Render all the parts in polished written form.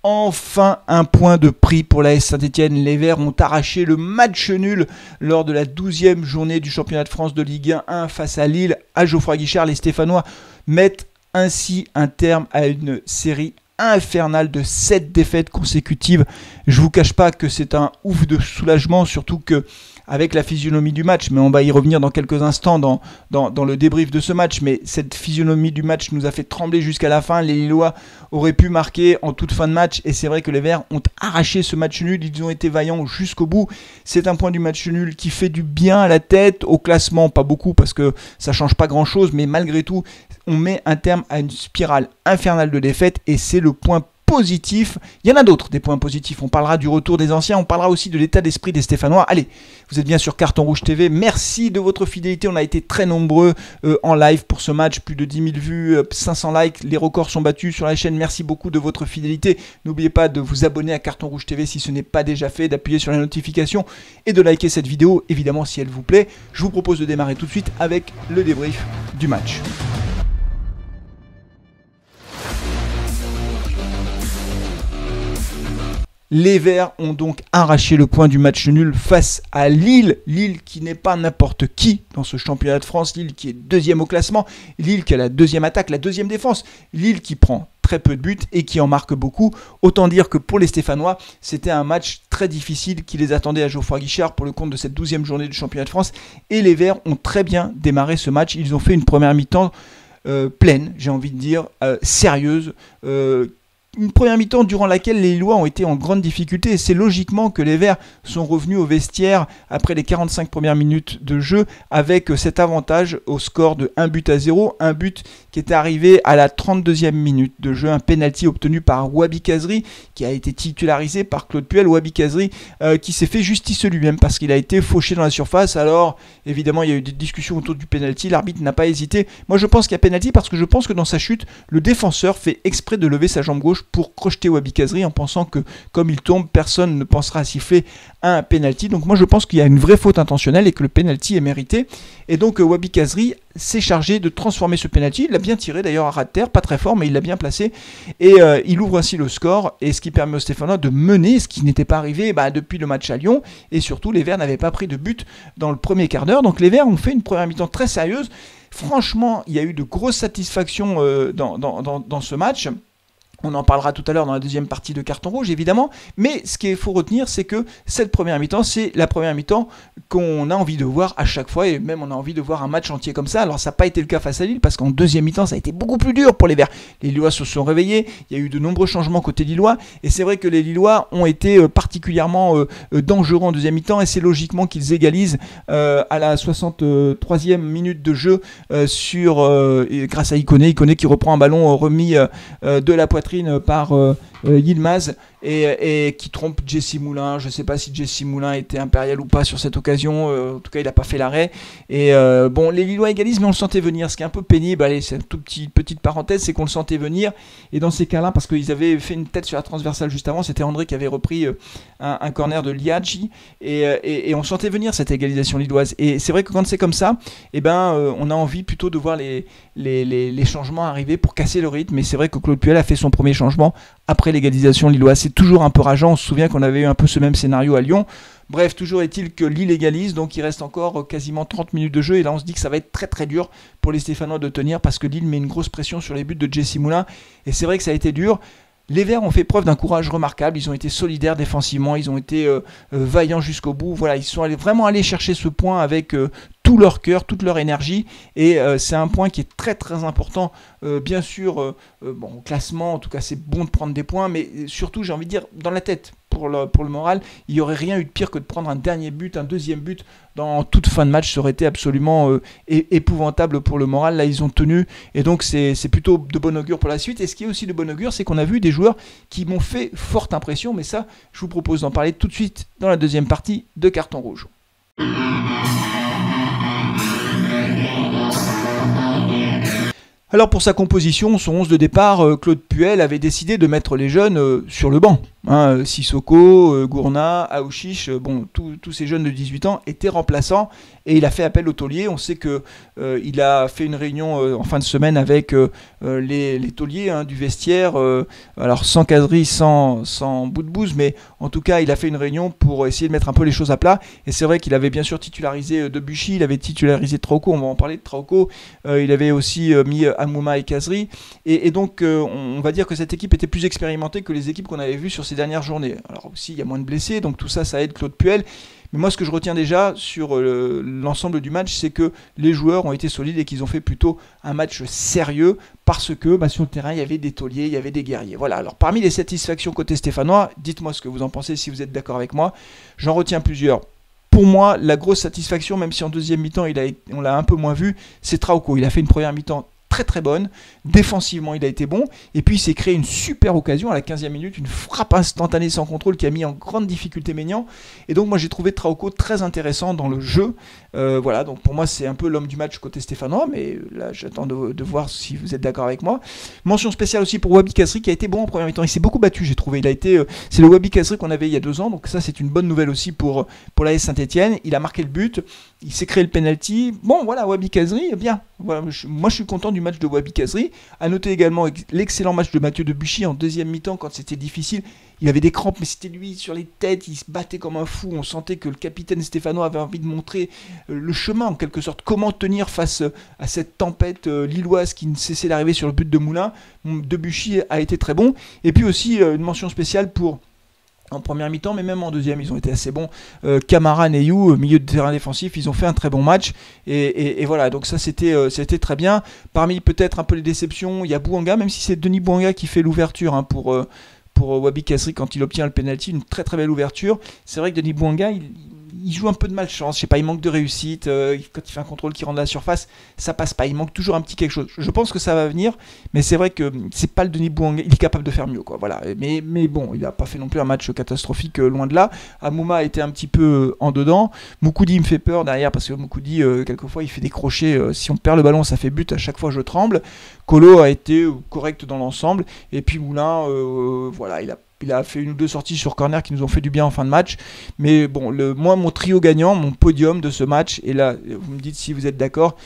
Enfin un point de prix pour l'AS Saint-Etienne. Les Verts ont arraché le match nul lors de la 12e journée du championnat de France de Ligue 1 face à Lille à Geoffroy Guichard. Les Stéphanois mettent ainsi un terme à une série infernale de 7 défaites consécutives. Je vous cache pas que c'est un ouf de soulagement, surtout que avec la physionomie du match, mais on va y revenir dans quelques instants dans le débrief de ce match, mais cette physionomie du match nous a fait trembler jusqu'à la fin. Les Lillois auraient pu marquer en toute fin de match, et c'est vrai que les Verts ont arraché ce match nul, ils ont été vaillants jusqu'au bout. C'est un point du match nul qui fait du bien à la tête, au classement pas beaucoup parce que ça change pas grand chose, mais malgré tout, on met un terme à une spirale infernale de défaites, et c'est le point positif. Il y en a d'autres, des points positifs. On parlera du retour des anciens, on parlera aussi de l'état d'esprit des Stéphanois. Allez, vous êtes bien sur Carton Rouge TV. Merci de votre fidélité. On a été très nombreux en live pour ce match. Plus de 10 000 vues, 500 likes. Les records sont battus sur la chaîne. Merci beaucoup de votre fidélité. N'oubliez pas de vous abonner à Carton Rouge TV si ce n'est pas déjà fait, d'appuyer sur la notification et de liker cette vidéo, évidemment, si elle vous plaît. Je vous propose de démarrer tout de suite avec le débrief du match. Les Verts ont donc arraché le point du match nul face à Lille. Lille qui n'est pas n'importe qui dans ce championnat de France. Lille qui est deuxième au classement. Lille qui a la deuxième attaque, la deuxième défense. Lille qui prend très peu de buts et qui en marque beaucoup. Autant dire que pour les Stéphanois, c'était un match très difficile qui les attendait à Geoffroy Guichard pour le compte de cette 12e journée du championnat de France. Et les Verts ont très bien démarré ce match. Ils ont fait une première mi-temps pleine, j'ai envie de dire, sérieuse, une première mi-temps durant laquelle les Lillois ont été en grande difficulté, et c'est logiquement que les Verts sont revenus au vestiaire après les 45 premières minutes de jeu avec cet avantage au score de 1-0, un but qui était arrivé à la 32e minute de jeu, un penalty obtenu par Wabi Kazri qui a été titularisé par Claude Puel. Wabi Kazri qui s'est fait justice lui-même parce qu'il a été fauché dans la surface. Alors évidemment il y a eu des discussions autour du penalty, l'arbitre n'a pas hésité. Moi je pense qu'il y a penalty parce que je pense que dans sa chute, le défenseur fait exprès de lever sa jambe gauche pour crocheter Wabi Kazri en pensant que comme il tombe, personne ne pensera à siffler un penalty. Donc moi je pense qu'il y a une vraie faute intentionnelle et que le penalty est mérité. Et donc Wabi Kazri s'est chargé de transformer ce penalty. Il l'a bien tiré d'ailleurs à ras de terre, pas très fort mais il l'a bien placé. Et il ouvre ainsi le score, et ce qui permet aux Stéphanois de mener, ce qui n'était pas arrivé depuis le match à Lyon. Et surtout les Verts n'avaient pas pris de but dans le premier quart d'heure. Donc les Verts ont fait une première mi-temps très sérieuse. Franchement, il y a eu de grosses satisfactions dans ce match. On en parlera tout à l'heure dans la deuxième partie de Carton Rouge, évidemment. Mais ce qu'il faut retenir, c'est que cette première mi-temps, c'est la première mi-temps qu'on a envie de voir à chaque fois. Et même, on a envie de voir un match entier comme ça. Alors, ça n'a pas été le cas face à Lille, parce qu'en deuxième mi-temps, ça a été beaucoup plus dur pour les Verts. Les Lillois se sont réveillés. Il y a eu de nombreux changements côté Lillois. Et c'est vrai que les Lillois ont été particulièrement dangereux en deuxième mi-temps. Et c'est logiquement qu'ils égalisent à la 63e minute de jeu grâce à Ikoné qui reprend un ballon remis de la poitrine par Yilmaz et qui trompe Jesse Moulin. Je ne sais pas si Jesse Moulin était impérial ou pas sur cette occasion. En tout cas, il n'a pas fait l'arrêt. Et bon, les Lillois égalisent, mais on le sentait venir. Ce qui est un peu pénible, allez, c'est une petite parenthèse, c'est qu'on le sentait venir. Et dans ces cas-là, parce qu'ils avaient fait une tête sur la transversale juste avant, c'était André qui avait repris un corner de Liadji. Et on sentait venir cette égalisation lilloise. Et c'est vrai que quand c'est comme ça, on a envie plutôt de voir les changements arriver pour casser le rythme. Et c'est vrai que Claude Puel a fait son premier changement après l'égalisation lilloise. C'est toujours un peu rageant. On se souvient qu'on avait eu un peu ce même scénario à Lyon. Bref, toujours est-il que Lille égalise, donc il reste encore quasiment 30 minutes de jeu, et là on se dit que ça va être très très dur pour les Stéphanois de tenir, parce que Lille met une grosse pression sur les buts de Jesse Moulin, et c'est vrai que ça a été dur. Les Verts ont fait preuve d'un courage remarquable, ils ont été solidaires défensivement, ils ont été vaillants jusqu'au bout, voilà, ils sont vraiment allés chercher ce point avec tout leur cœur, toute leur énergie, et c'est un point qui est très très important, bien sûr, au classement, en tout cas c'est bon de prendre des points, mais surtout j'ai envie de dire dans la tête. Pour le moral, il n'y aurait rien eu de pire que de prendre un dernier but, un deuxième but dans toute fin de match. Ça aurait été absolument épouvantable pour le moral. Là, ils ont tenu, et donc c'est plutôt de bon augure pour la suite. Et ce qui est aussi de bon augure, c'est qu'on a vu des joueurs qui m'ont fait forte impression, mais ça, je vous propose d'en parler tout de suite dans la deuxième partie de Carton Rouge. Alors pour sa composition, son 11 de départ, Claude Puel avait décidé de mettre les jeunes sur le banc. Sissoko, Gourna, Aouchiche, bon, tous ces jeunes de 18 ans étaient remplaçants et il a fait appel au taulier. On sait que il a fait une réunion en fin de semaine avec les tauliers du vestiaire, alors sans Kazri, sans Boudbouz, mais en tout cas il a fait une réunion pour essayer de mettre un peu les choses à plat. Et c'est vrai qu'il avait bien sûr titularisé Debuchy, il avait titularisé Trauco, on va en parler de Trauco, il avait aussi mis Amouma et Kazri, et donc on va dire que cette équipe était plus expérimentée que les équipes qu'on avait vues sur ces dernières journées. Alors aussi il y a moins de blessés, donc tout ça aide Claude Puel. Mais moi, ce que je retiens déjà sur l'ensemble du match, c'est que les joueurs ont été solides et qu'ils ont fait plutôt un match sérieux parce que sur le terrain, il y avait des tauliers, il y avait des guerriers. Voilà, alors parmi les satisfactions côté stéphanois, dites-moi ce que vous en pensez si vous êtes d'accord avec moi. J'en retiens plusieurs. Pour moi, la grosse satisfaction, même si en deuxième mi-temps, on l'a un peu moins vu, c'est Trauco. Il a fait une première mi-temps très très bonne, défensivement il a été bon, et puis il s'est créé une super occasion à la 15e minute, une frappe instantanée sans contrôle qui a mis en grande difficulté Maignan, et donc moi j'ai trouvé Trauco très intéressant dans le jeu, voilà, donc pour moi c'est un peu l'homme du match côté stéphanois, mais là j'attends de voir si vous êtes d'accord avec moi. Mention spéciale aussi pour Wabi Kazri qui a été bon en première mi-temps, il s'est beaucoup battu j'ai trouvé, c'est le Wabi Kazri qu'on avait il y a 2 ans, donc ça c'est une bonne nouvelle aussi pour l'AS Saint-Etienne, il a marqué le but, il s'est créé le penalty, bon voilà, Wabi Kazri, bien, voilà, moi je suis content du match de Wabi Kazri. À noter également l'excellent match de Mathieu Debuchy en deuxième mi-temps quand c'était difficile. Il avait des crampes, mais c'était lui sur les têtes, il se battait comme un fou. On sentait que le capitaine stéphanois avait envie de montrer le chemin en quelque sorte, comment tenir face à cette tempête lilloise qui ne cessait d'arriver sur le but de Moulin. Debuchy a été très bon. Et puis aussi une mention spéciale pour... en première mi-temps, mais même en deuxième, ils ont été assez bons. Camara, Neyou, milieu de terrain défensif, ils ont fait un très bon match. Et voilà, donc ça, c'était très bien. Parmi peut-être un peu les déceptions, il y a Bouanga, même si c'est Denis Bouanga qui fait l'ouverture pour Wabi Kazri quand il obtient le penalty. Une très très belle ouverture. C'est vrai que Denis Bouanga, il joue un peu de malchance, je sais pas, il manque de réussite, quand il fait un contrôle qui rentre à la surface, ça passe pas, il manque toujours un petit quelque chose. Je pense que ça va venir, mais c'est vrai que c'est pas le Denis Bouanga, il est capable de faire mieux, quoi, voilà. Mais bon, il a pas fait non plus un match catastrophique, loin de là. Amouma a été un petit peu en dedans, Moukoudi me fait peur derrière, parce que Moukoudi, quelquefois, il fait des crochets, si on perd le ballon, ça fait but, à chaque fois je tremble. Colo a été correct dans l'ensemble, et puis Moulin, voilà, il a fait une ou deux sorties sur corner qui nous ont fait du bien en fin de match. Mais bon, moi, mon trio gagnant, mon podium de ce match, et là, vous me dites si vous êtes d'accord,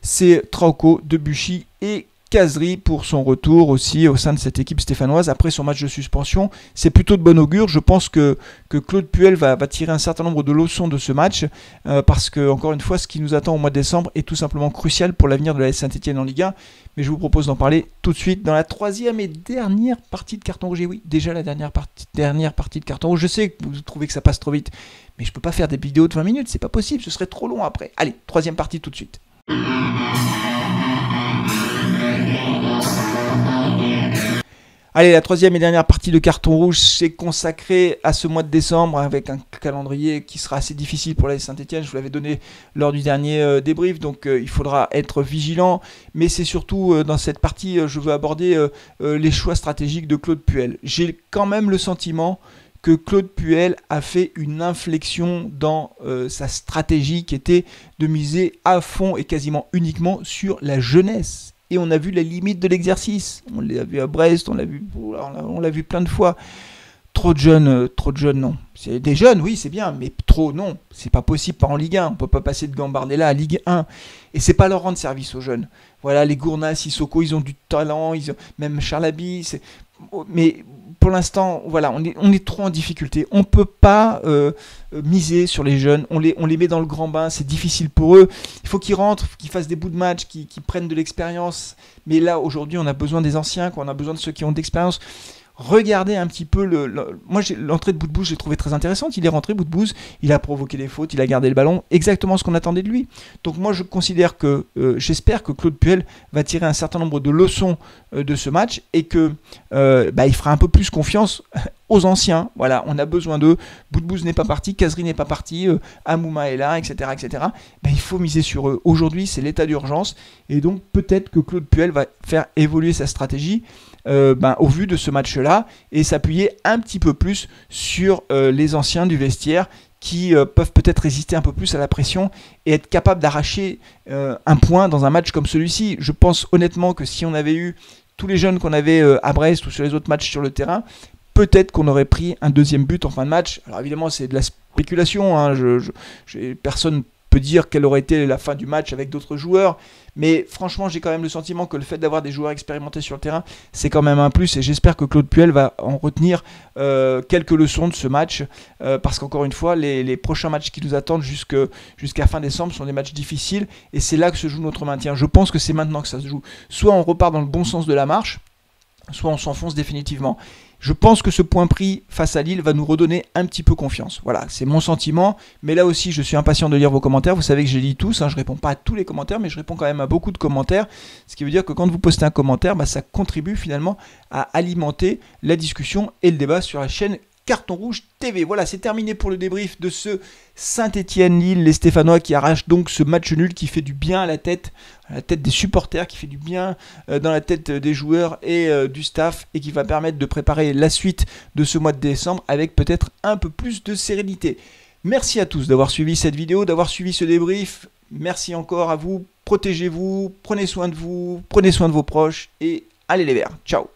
c'est Trauco, Debuchy et Kazri pour son retour aussi au sein de cette équipe stéphanoise après son match de suspension. C'est plutôt de bon augure. Je pense que Claude Puel va tirer un certain nombre de leçons de ce match parce que, encore une fois, ce qui nous attend au mois de décembre est tout simplement crucial pour l'avenir de la Saint-Etienne en Ligue 1. Mais je vous propose d'en parler tout de suite dans la troisième et dernière partie de Carton Rouge. Et oui, déjà la dernière partie de Carton Rouge. Je sais que vous trouvez que ça passe trop vite, mais je ne peux pas faire des vidéos de 20 minutes, c'est pas possible, ce serait trop long après. Allez, troisième partie tout de suite. Allez, la troisième et dernière partie de Carton Rouge, c'est consacrée à ce mois de décembre avec un calendrier qui sera assez difficile pour la Saint-Etienne. Je vous l'avais donné lors du dernier débrief, donc il faudra être vigilant. Mais c'est surtout dans cette partie, je veux aborder les choix stratégiques de Claude Puel. J'ai quand même le sentiment que Claude Puel a fait une inflexion dans sa stratégie qui était de miser à fond et quasiment uniquement sur la jeunesse. Et on a vu la limite de l'exercice. On l'a vu à Brest, on l'a vu plein de fois. Trop de jeunes, non. C'est des jeunes, oui, c'est bien, mais trop, non. C'est pas possible, pas en Ligue 1. On peut pas passer de Gambardella à Ligue 1. Et c'est pas leur rendre service aux jeunes. Voilà, les Gourna, Sissoko, ils ont du talent, même Charlaby, mais pour l'instant, voilà, on est trop en difficulté. On ne peut pas miser sur les jeunes. On les met dans le grand bain. C'est difficile pour eux. Il faut qu'ils rentrent, qu'ils fassent des bouts de match, qu'ils prennent de l'expérience. Mais là, aujourd'hui, on a besoin des anciens, on a besoin de ceux qui ont d'expérience. Regardez un petit peu moi l'entrée de Boudbouz, j'ai trouvé très intéressante. Il est rentré, Boudbouz, il a provoqué des fautes, il a gardé le ballon, exactement ce qu'on attendait de lui. Donc moi je considère que j'espère que Claude Puel va tirer un certain nombre de leçons de ce match et que il fera un peu plus confiance aux anciens. Voilà, on a besoin d'eux. Boudbouz n'est pas parti, Kazri n'est pas parti, Amouma est là, etc. Il faut miser sur eux. Aujourd'hui, c'est l'état d'urgence et donc peut-être que Claude Puel va faire évoluer sa stratégie au vu de ce match-là et s'appuyer un petit peu plus sur les anciens du vestiaire qui peuvent peut-être résister un peu plus à la pression et être capables d'arracher un point dans un match comme celui-ci. Je pense honnêtement que si on avait eu tous les jeunes qu'on avait à Brest ou sur les autres matchs sur le terrain, peut-être qu'on aurait pris un deuxième but en fin de match. Alors évidemment, c'est de la spéculation, hein. Personne peut dire quelle aurait été la fin du match avec d'autres joueurs, mais franchement, j'ai quand même le sentiment que le fait d'avoir des joueurs expérimentés sur le terrain, c'est quand même un plus, et j'espère que Claude Puel va en retenir quelques leçons de ce match, parce qu'encore une fois, les prochains matchs qui nous attendent jusqu'à fin décembre sont des matchs difficiles, et c'est là que se joue notre maintien. Je pense que c'est maintenant que ça se joue. Soit on repart dans le bon sens de la marche, soit on s'enfonce définitivement. Je pense que ce point pris face à Lille va nous redonner un petit peu confiance. Voilà, c'est mon sentiment. Mais là aussi, je suis impatient de lire vos commentaires. Vous savez que je les lis tous. Je ne réponds pas à tous les commentaires, mais je réponds quand même à beaucoup de commentaires. Ce qui veut dire que quand vous postez un commentaire, ça contribue finalement à alimenter la discussion et le débat sur la chaîne Carton Rouge TV. Voilà, c'est terminé pour le débrief de ce Saint-Étienne-Lille, les Stéphanois qui arrachent donc ce match nul qui fait du bien à la tête des supporters, qui fait du bien dans la tête des joueurs et du staff, et qui va permettre de préparer la suite de ce mois de décembre avec peut-être un peu plus de sérénité. Merci à tous d'avoir suivi cette vidéo, d'avoir suivi ce débrief. Merci encore à vous. Protégez-vous, prenez soin de vous, prenez soin de vos proches et allez les Verts. Ciao.